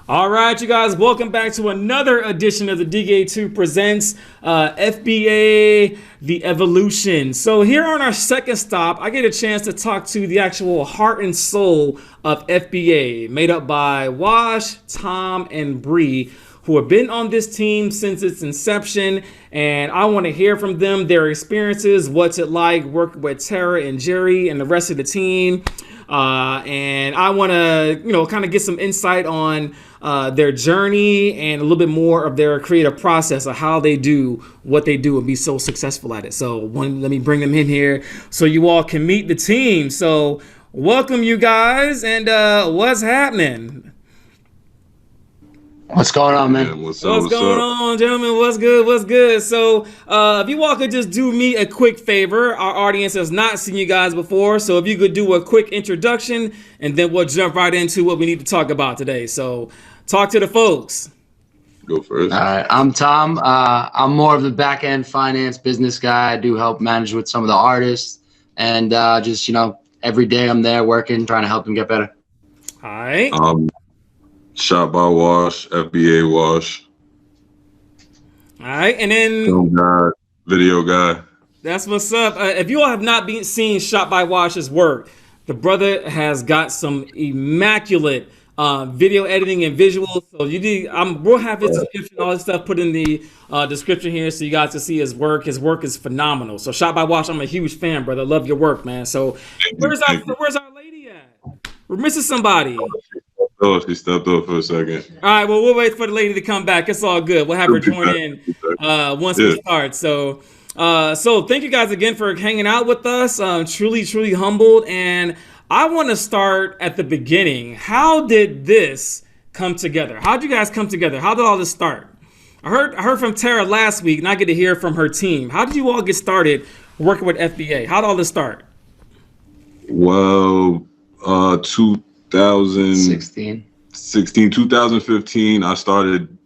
All right, you guys, welcome back to another edition of the Diggie 2 Presents FBA The Evolution. So here on our second stop, I get a chance to talk to the actual heart and soul of FBA, made up by Wash, Tom, and Bree, who have been on this team since its inception, and I want to hear from them, their experiences, what's it like working with Tara and Jerry and the rest of the team. And I want to, kind of get some insight on their journey and a little bit more of their creative process of how they do what they do and be so successful at it. So let me bring them in here so you all can meet the team. So welcome, you guys, and what's happening? What's going on, man? Yeah, what's going on, gentlemen? What's good? What's good? So, if you all could just do me a quick favor, our audience has not seen you guys before, so if you could do a quick introduction, and then we'll jump right into what we need to talk about today. So, talk to the folks. Go first. All right, I'm Tom. I'm more of the back-end finance business guy. I do help manage with some of the artists, and just, every day I'm there working, trying to help them get better. All right. Shot by Wash, FBA Wash. All right, and then Film guy, video guy. That's what's up. If you all have not seen Shot by Wash's work, the brother has got some immaculate video editing and visuals. So we'll have his description, all this stuff put in the description here, so you guys can see his work. His work is phenomenal. So Shot by Wash, I'm a huge fan, brother. Love your work, man. So where's our lady at? We're missing somebody. Oh, she stepped up for a second. All right, well, we'll wait for the lady to come back. It's all good. We'll have her join in once we start. So thank you guys again for hanging out with us. Truly, truly humbled. And I want to start at the beginning. How did this come together? How did you guys come together? How did all this start? I heard from Tara last week, and I get to hear from her team. How did you all get started working with FBA? How did all this start? Well, 2015, I started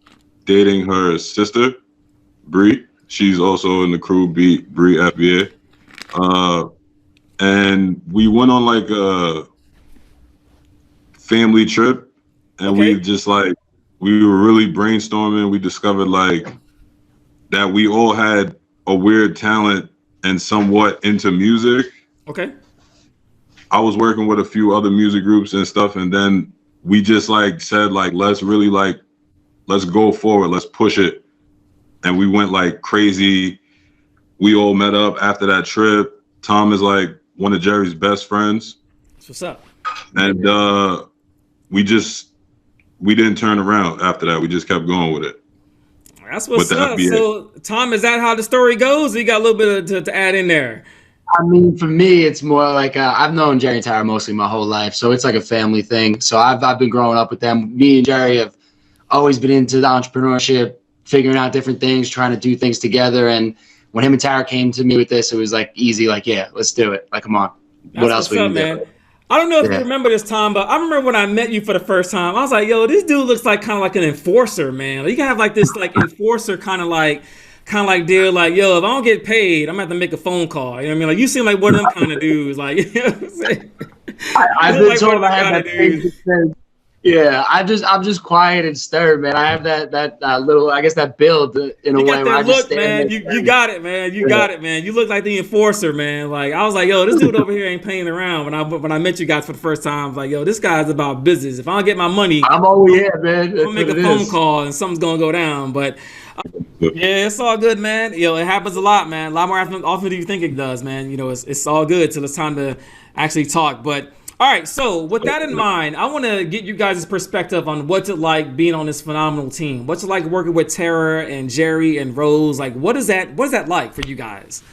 dating her sister, Bree. She's also in the crew, Bree FBA. And we went on like a family trip, and we were really brainstorming. We discovered that we all had a weird talent and somewhat into music. Okay. I was working with a few other music groups and stuff, and then we just said let's really let's go forward, let's push it. And we went crazy. We all met up after that trip. Tom is one of Jerry's best friends. What's up? And we didn't turn around after that. We just kept going with it. That's what's up. So Tom, is that how the story goes? Or you got a little bit to add in there? I mean, for me, it's more like I've known Jerry and Tara mostly my whole life, so it's like a family thing. So I've been growing up with them. Me and Jerry have always been into the entrepreneurship, figuring out different things, trying to do things together. And when him and Tara came to me with this, it was easy. Yeah, let's do it. Come on. What else we can do? I don't know if you remember this, Tom, but I remember when I met you for the first time, I was like, yo, this dude looks kind of like an enforcer, man. You can have this enforcer kind of deal, yo, if I don't get paid, I'm gonna have to make a phone call. You know what I mean? You seem like one of them kind of dudes. You know what I'm saying? I've been told I have that thing. Yeah, I'm just quiet and stern, man. I have that little, I guess, that build in a way where I just man. You got it, man. You got it, man. You look like the enforcer, man. I was like, yo, this dude over here ain't playing around. When I met you guys for the first time, I was like, yo, this guy's about business. If I don't get my money, I'm over here, man. I'm gonna make a phone call and something's gonna go down. But yeah, it's all good, man. It happens a lot, man. A lot more often than you think it does, man. It's all good till it's time to actually talk. But all right, so with that in mind, I want to get you guys' perspective on what's it like being on this phenomenal team. What's it like working with Tara and Jerry and Rose? What is that like for you guys?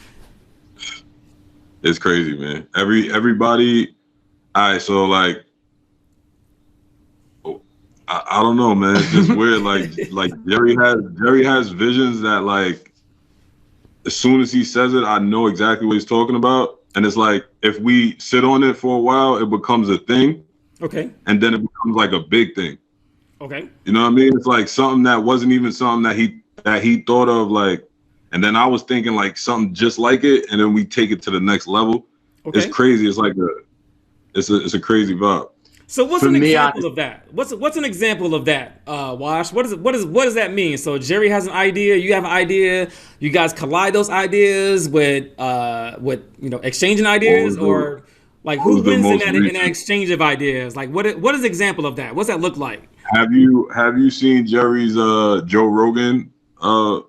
It's crazy, man. Everybody. All right, so I don't know, man. It's just weird. Jerry has visions that as soon as he says it, I know exactly what he's talking about. And it's if we sit on it for a while, it becomes a thing. Okay. And then it becomes a big thing. Okay. You know what I mean? It's something that wasn't even something that he thought of and then I was thinking something just like it, and then we take it to the next level. Okay. It's crazy. It's it's a crazy vibe. So what's For an me, example of that? What's an example of that, Wash? What does that mean? So Jerry has an idea, you have an idea, you guys collide those ideas with exchanging ideas, or like What who was the wins in most that recent? exchange of ideas? Like what is the example of that? What's that look like? Have you seen Jerry's Joe Rogan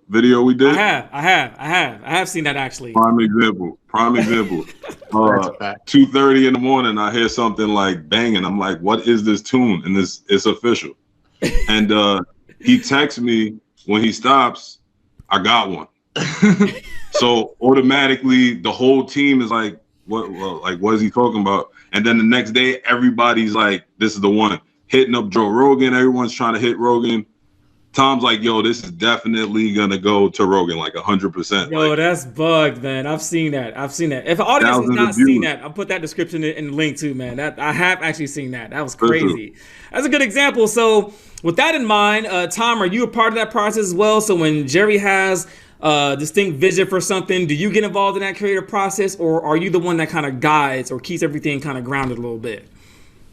video we did? I have seen that actually. Prime example. Prime example. that's a fact. 2:30 in the morning, I hear something like banging. I'm like, what is this tune? And it's official. And he texts me when he stops, I got one. So automatically the whole team is like, what is he talking about? And then the next day, everybody's like, this is the one. Hitting up Joe Rogan. Everyone's trying to hit Rogan. Tom's like, yo, this is definitely gonna go to Rogan, like 100%. Yo, Like, that's bugged, man. I've seen that. If the audience has thousands not of seen views. that, I'll put that description in the link too, man. That I have actually seen that. That was For sure. crazy. That's a good example. So with that in mind, Tom, are you a part of that process as well? So when Jerry has distinct vision for something, do you get involved in that creative process, or are you the one that kind of guides or keeps everything kind of grounded a little bit?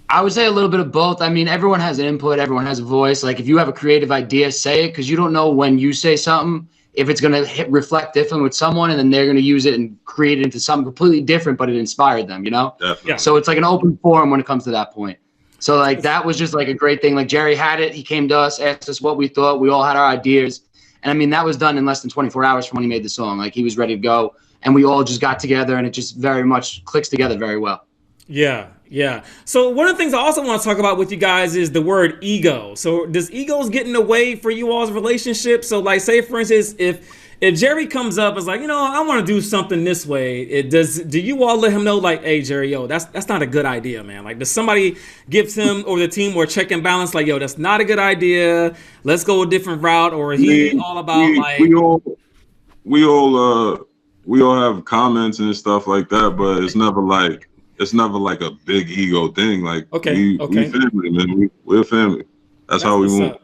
I would say a little bit of both. I mean, everyone has an input, everyone has a voice. Like if you have a creative idea, say it, because you don't know when you say something if it's going to reflect different with someone, and then they're going to use it and create it into something completely different, but it inspired them, you know? Definitely. Yeah. So it's like an open forum when it comes to that point. So like that was just like a great thing. Like Jerry had it. He came to us, asked us what we thought. We all had our ideas. And I mean, that was done in less than 24 hours from when he made the song. Like he was ready to go, and we all just got together, and it just very much clicks together very well. Yeah, yeah. So one of the things I also want to talk about with you guys is the word ego. So does egos get in the way for you all's relationship? So like, say for instance, if Jerry comes up and is like, I want to do something this way, do you all let him know like, hey Jerry, yo, that's not a good idea, man? Like, does somebody gives him or the team or check and balance like, yo, that's not a good idea, let's go a different route, or he all about we all have comments and stuff like that, but it's never like a big ego thing. Like, okay. we family, man. We're family. That's how we move.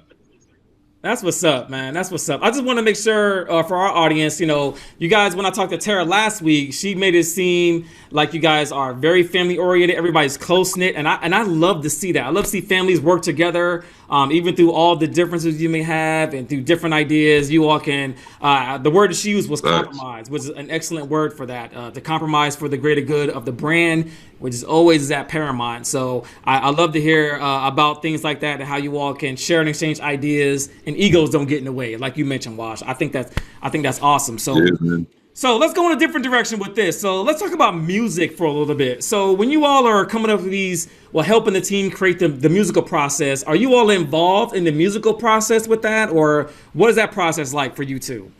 That's what's up, man. That's what's up. I just want to make sure for our audience, you guys, when I talked to Tara last week, she made it seem like you guys are very family oriented. Everybody's close knit, and I love to see that. I love to see families work together, even through all the differences you may have and through different ideas. You all can. The word that she used was compromise, which is an excellent word for that. To compromise for the greater good of the brand, which is always that paramount. So I love to hear about things like that and how you all can share and exchange ideas, and egos don't get in the way, like you mentioned, Wash. I think that's awesome. So. Yeah, So let's go in a different direction with this. So let's talk about music for a little bit. So when you all are coming up with these, helping the team create the musical process, are you all involved in the musical process with that, or what is that process like for you two?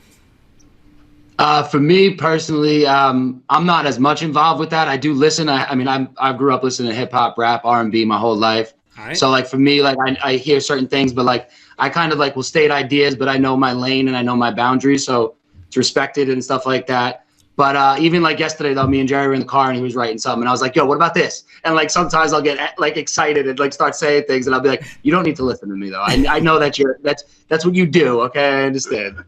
For me personally, I'm not as much involved with that. I do listen. I grew up listening to hip hop, rap, R&B my whole life. Right. So like for me, like I hear certain things, but like I kind of like will state ideas, but I know my lane and I know my boundaries. So it's respected and stuff like that. But even like yesterday though, me and Jerry were in the car and he was writing something and I was like, yo, what about this? And like sometimes I'll get like excited and like start saying things and I'll be like, you don't need to listen to me though. I know that that's what you do. Okay, I understand.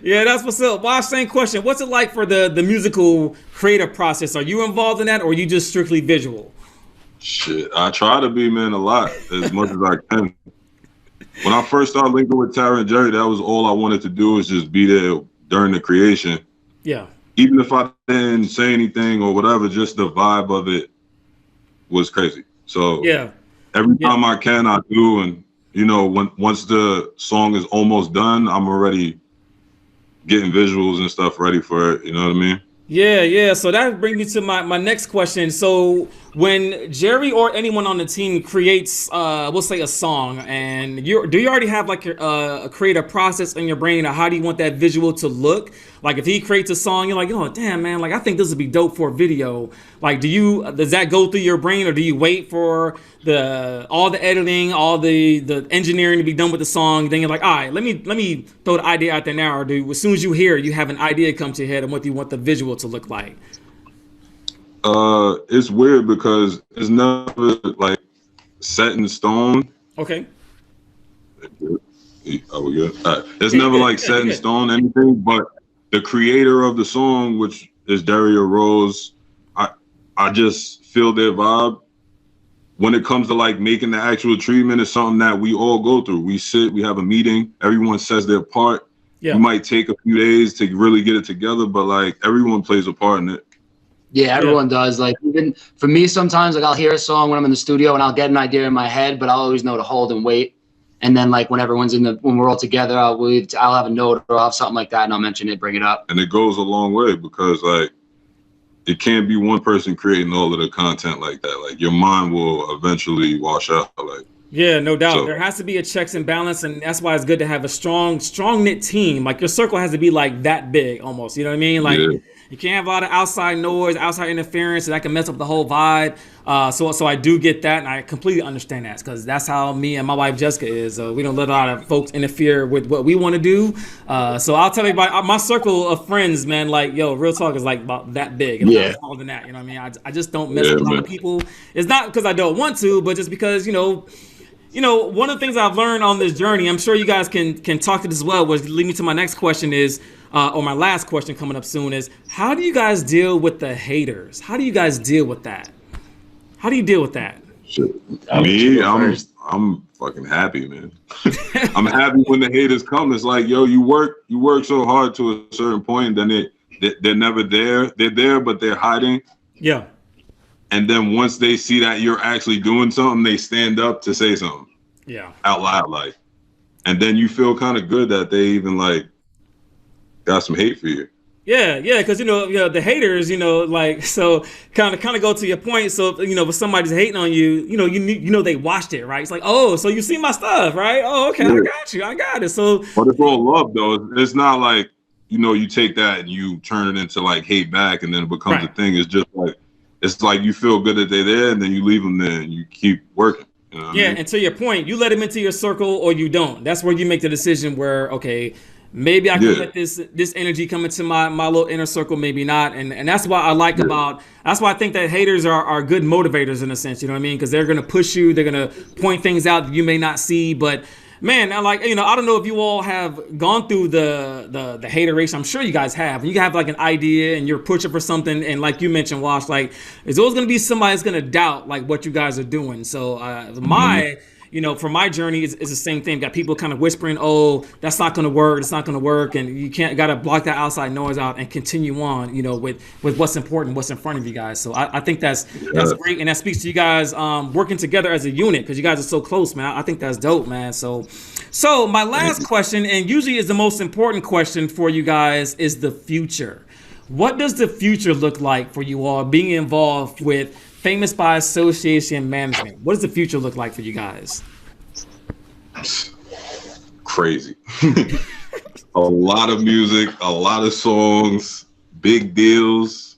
Yeah, that's what's up. Wash, same question. What's it like for the musical creative process? Are you involved in that, or are you just strictly visual? Shit, I try to be, man, a lot, as much as I can. When I first started linking with Tara and Jerry, that was all I wanted to do, is just be there during the creation. Yeah. Even if I didn't say anything or whatever, just the vibe of it was crazy. So yeah, every time I can, I do. And, once the song is almost done, I'm already getting visuals and stuff ready for it. You know what I mean? Yeah. So that brings me to my next question. So when Jerry or anyone on the team creates, we'll say a song, and do you already have like a creative process in your brain of how do you want that visual to look? Like if he creates a song, you're like, oh damn man, like I think this would be dope for a video. Like does that go through your brain, or do you wait for all the editing, all the engineering to be done with the song? Then you're like, all right, let me throw the idea out there now. Or as soon as you hear it, you have an idea come to your head and what you want the visual to look like? It's weird because it's never like set in stone. Okay. Are we good? It's never like set in stone anything, but the creator of the song, which is Dario Rose, I just feel their vibe, when it comes to like making the actual treatment, it's something that we all go through. We sit, we have a meeting, everyone says their part. Yeah. You might take a few days to really get it together, but like everyone plays a part in it. Yeah, everyone does. Like even for me, sometimes like I'll hear a song when I'm in the studio and I'll get an idea in my head, but I'll always know to hold and wait. And then like when we're all together, I'll have a note or I'll have something like that, and I'll mention it, bring it up. And it goes a long way because like it can't be one person creating all of the content like that. Like your mind will eventually wash out. Like yeah, no doubt. So, there has to be a checks and balance, and that's why it's good to have a strong knit team. Like your circle has to be like that big almost. You know what I mean? Like you can't have a lot of outside noise, outside interference, and that can mess up the whole vibe. So I do get that, and I completely understand that because that's how me and my wife Jessica is. We don't let a lot of folks interfere with what we want to do. So I'll tell everybody, my circle of friends, man, like yo, real talk is like about that big. It's not smaller than that. You know what I mean? I just don't mess with a lot of people. It's not because I don't want to, but just because you know, one of the things I've learned on this journey, I'm sure you guys can talk to this as well, which lead me to my next question is, or my last question coming up soon is, how do you guys deal with the haters? How do you guys deal with that? How do you deal with that? Me, I'm fucking happy, man. I'm happy when the haters come. It's like, yo, you work so hard to a certain point, and then they're never there. They're there, but they're hiding. Yeah. And then once they see that you're actually doing something, they stand up to say something. Yeah. Out loud, like. And then you feel kind of good that they even like got some hate for you. Yeah, because the haters, like, so kind of go to your point. So if somebody's hating on you, they watched it, right? It's like, oh, so you see my stuff, right? Oh, okay, I got you, I got it. So, but it's all love, though. It's not like you take that and you turn it into like hate back, and then it becomes a thing. It's just like you feel good that they're there, and then you leave them there, and you keep working. You know what I mean? And to your point, you let them into your circle or you don't. That's where you make the decision where, okay, maybe I can let this energy come into my little inner circle, maybe not. And that's why I like that's why I think that haters are good motivators in a sense, you know what I mean? Because they're going to push you, they're going to point things out that you may not see. But man, I don't know if you all have gone through the hateration. I'm sure you guys have. When you have like an idea and you're pushing for something, and like you mentioned, Wash, like there's always going to be somebody that's going to doubt like what you guys are doing. So for my journey, it's the same thing. Got people kind of whispering, "Oh, that's not going to work. It's not going to work," and you got to block that outside noise out and continue on. With what's important, what's in front of you guys. So I think that's great, and that speaks to you guys working together as a unit because you guys are so close, man. I think that's dope, man. So my last question, and usually is the most important question for you guys, is the future. What does the future look like for you all being involved with Famous by Association management? What does the future look like for you guys? Crazy. A lot of music, a lot of songs, big deals,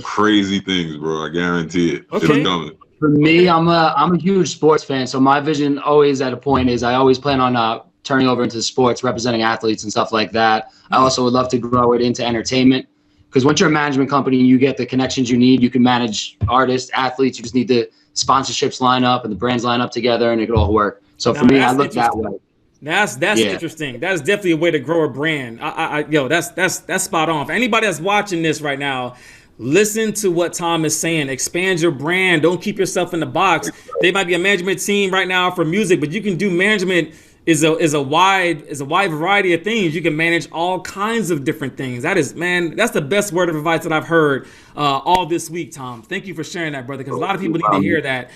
crazy things, bro. I guarantee it. Okay. It's coming. For me, I'm a huge sports fan, so my vision always at a point is I always plan on turning over into sports, representing athletes and stuff like that. I also would love to grow it into entertainment. Because once you're a management company, you get the connections you need. You can manage artists, athletes. You just need the sponsorships line up and the brands line up together, and it could all work. So for me, I look that way. That's interesting. That's definitely a way to grow a brand. That's spot on. For anybody that's watching this right now, listen to what Tom is saying. Expand your brand. Don't keep yourself in the box. They might be a management team right now for music, but you can do management. Is a wide variety of things. You can manage all kinds of different things. That's the best word of advice that I've heard all this week, Tom. Thank you for sharing that, brother, because a lot of people need to hear that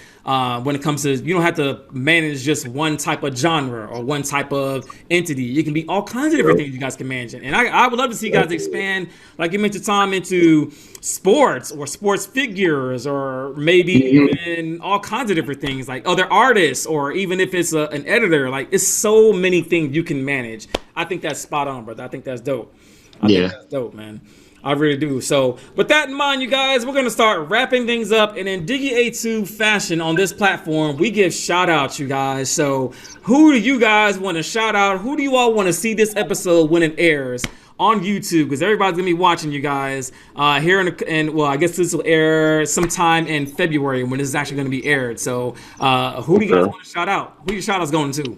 when it comes to, you don't have to manage just one type of genre or one type of entity. You can be all kinds of different things you guys can manage. And I would love to see you guys expand, like you mentioned, Tom, into sports or sports figures, or maybe even all kinds of different things like other artists, or even if it's an editor. Like, it's so many things you can manage. I think that's spot on, brother. I think that's dope. I think that's dope, man. I really do. So with that in mind, you guys, we're going to start wrapping things up. And in Diggie A2 fashion on this platform, we give shout outs, you guys. So who do you guys want to shout out? Who do you all want to see this episode when it airs on YouTube? Because everybody's going to be watching you guys here I guess this will air sometime in February when this is actually going to be aired. So who do you guys want to shout out? Who your shout outs going to?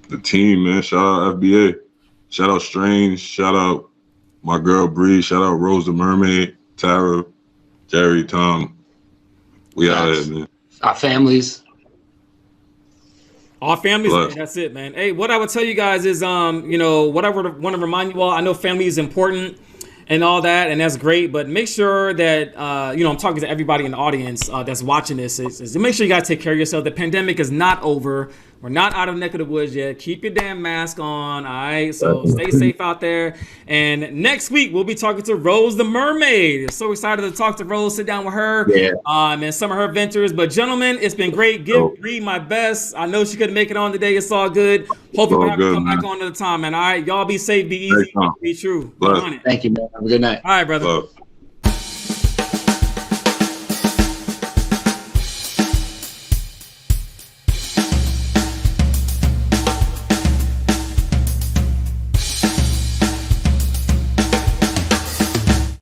The team, man. Shout out FBA. Shout out Strange. Shout out my girl Bree. Shout out Rose the Mermaid, Tara, Jerry, Tom. We out here, man. Our families. All families, Bless. man, that's it, man. Hey, what I would tell you guys is, you know, what I would want to remind you all, I know family is important and all that, and that's great, but make sure that, you know, I'm talking to everybody in the audience that's watching this, is make sure you guys take care of yourself. The pandemic is not over. We're not out of neck of the woods yet. Keep your damn mask on, all right? So stay safe out there. And next week, we'll be talking to Rose the Mermaid. So excited to talk to Rose, sit down with her, and some of her ventures. But gentlemen, it's been great. Give Bree my best. I know she couldn't make it on today. It's all good. Hopefully we'll have her come back on another time, man. All right, y'all be safe, be easy, be true. Thank you, man. Have a good night. All right, brother. Love.